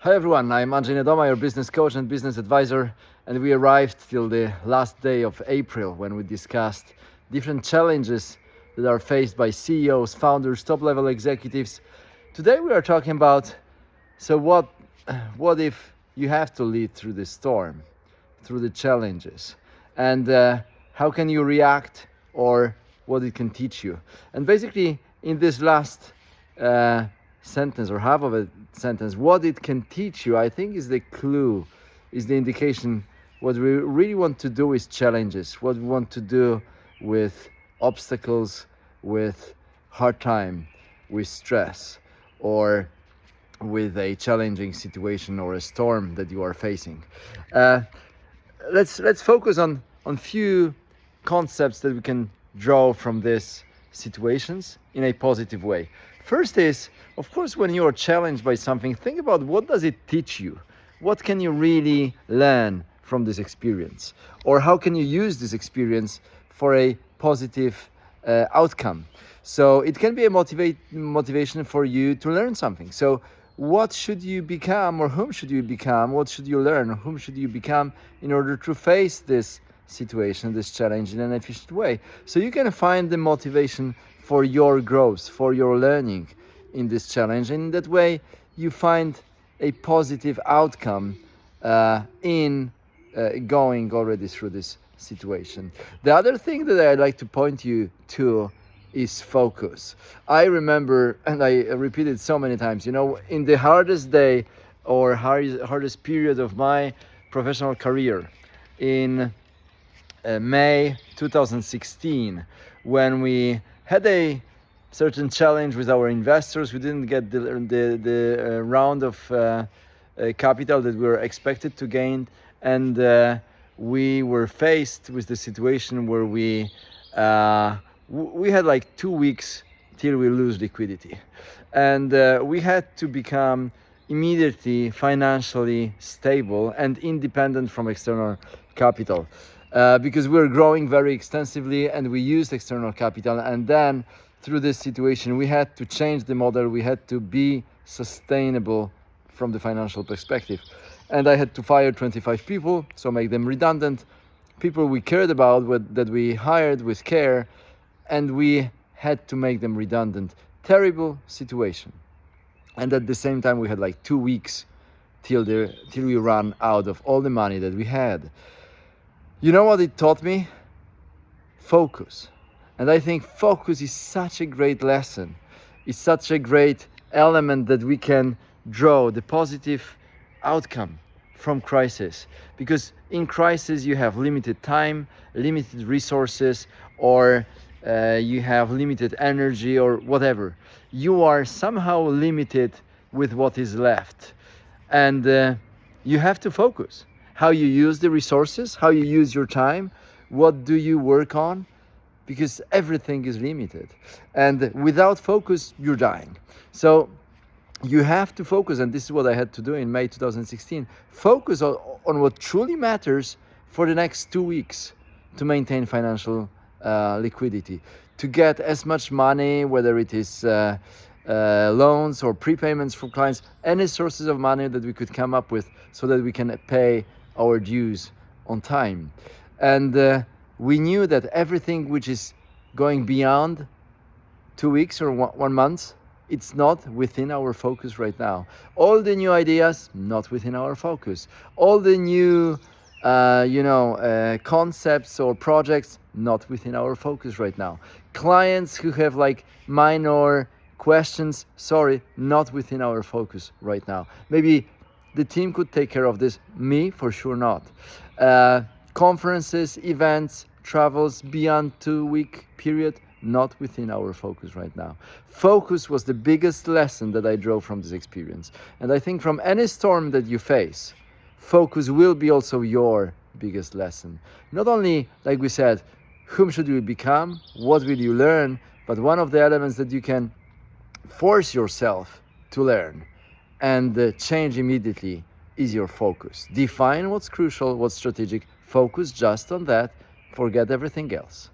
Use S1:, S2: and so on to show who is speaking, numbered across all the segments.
S1: Hi everyone, I'm Andrzej Nedoma, your business coach and business advisor, and we arrived till the last day of April when we discussed different challenges that are faced by CEOs, founders, top-level executives. Today we are talking about what if you have to lead through the storm, through the challenges, and how can you react or what it can teach you. And basically in this last sentence or half of a sentence, what it can teach you, I think, is the clue, is the indication. What we really want to do is challenges, what we want to do with obstacles, with hard time, with stress, or with a challenging situation or a storm that you are facing. Let's focus on few concepts that we can draw from these situations in a positive way. First is, of course, when you are challenged by something, think about what does it teach you? What can you really learn from this experience? Or how can you use this experience for a positive outcome? So it can be a motivation for you to learn something. So what should you become, or whom should you become? What should you learn, or whom should you become in order to face this situation, this challenge in an efficient way? So you can find the motivation for your growth, for your learning in this challenge. And in that way, you find a positive outcome in going already through this situation. The other thing that I'd like to point you to is focus. I remember, and I repeated so many times, in the hardest day or hardest period of my professional career, in May 2016, when we had a certain challenge with our investors. We didn't get the round of capital that we were expected to gain, and we were faced with the situation where we had like 2 weeks till we lose liquidity, and we had to become immediately financially stable and independent from external capital. Because we're growing very extensively and we used external capital, and then through this situation we had to change the model. We had to be sustainable from the financial perspective, and I had to fire 25 people, so make them redundant, people we cared about, that we hired with care, and we had to make them redundant. Terrible situation. And at the same time we had like 2 weeks till we ran out of all the money that we had. You know what it taught me? Focus. And I think focus is such a great lesson. It's such a great element that we can draw the positive outcome from crisis. Because in crisis you have limited time, limited resources, or you have limited energy or whatever. You are somehow limited with what is left. And you have to focus. How you use the resources, how you use your time, what do you work on? Because everything is limited. And without focus, you're dying. So you have to focus, and this is what I had to do in May 2016. Focus on what truly matters for the next 2 weeks to maintain financial liquidity, to get as much money, whether it is loans or prepayments from clients, any sources of money that we could come up with so that we can pay our dues on time. And we knew that everything which is going beyond 2 weeks or 1 month, it's not within our focus right now. All the new ideas, not within our focus. All the new concepts or projects, not within our focus right now. Clients who have like minor questions, sorry, not within our focus right now. Maybe the team could take care of this, me for sure not. Conferences, events, travels beyond 2 week period, not within our focus right now. Focus was the biggest lesson that I drove from this experience. And I think from any storm that you face, focus will be also your biggest lesson. Not only, like we said, whom should you become, what will you learn, but one of the elements that you can force yourself to learn and change immediately is your focus. Define what's crucial, what's strategic, focus just on that, forget everything else.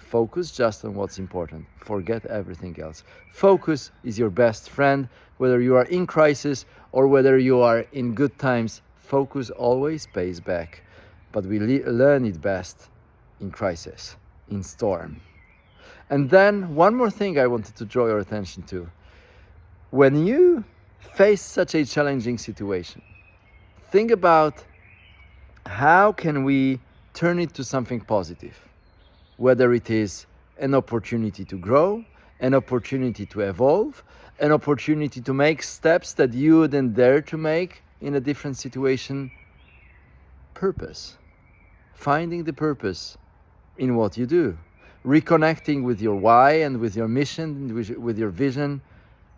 S1: Focus just on what's important. Forget everything else. Focus is your best friend, whether you are in crisis or whether you are in good times. Focus always pays back, but we learn it best in crisis, in storm. And then one more thing I wanted to draw your attention to. When you face such a challenging situation, think about how can we turn it to something positive, whether it is an opportunity to grow, an opportunity to evolve, an opportunity to make steps that you wouldn't dare to make in a different situation. Purpose. Finding the purpose in what you do. Reconnecting with your why and with your mission, with your vision.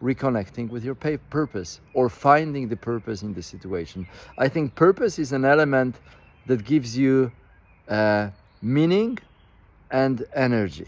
S1: Reconnecting with your purpose, or finding the purpose in the situation. I think purpose is an element that gives you meaning and energy.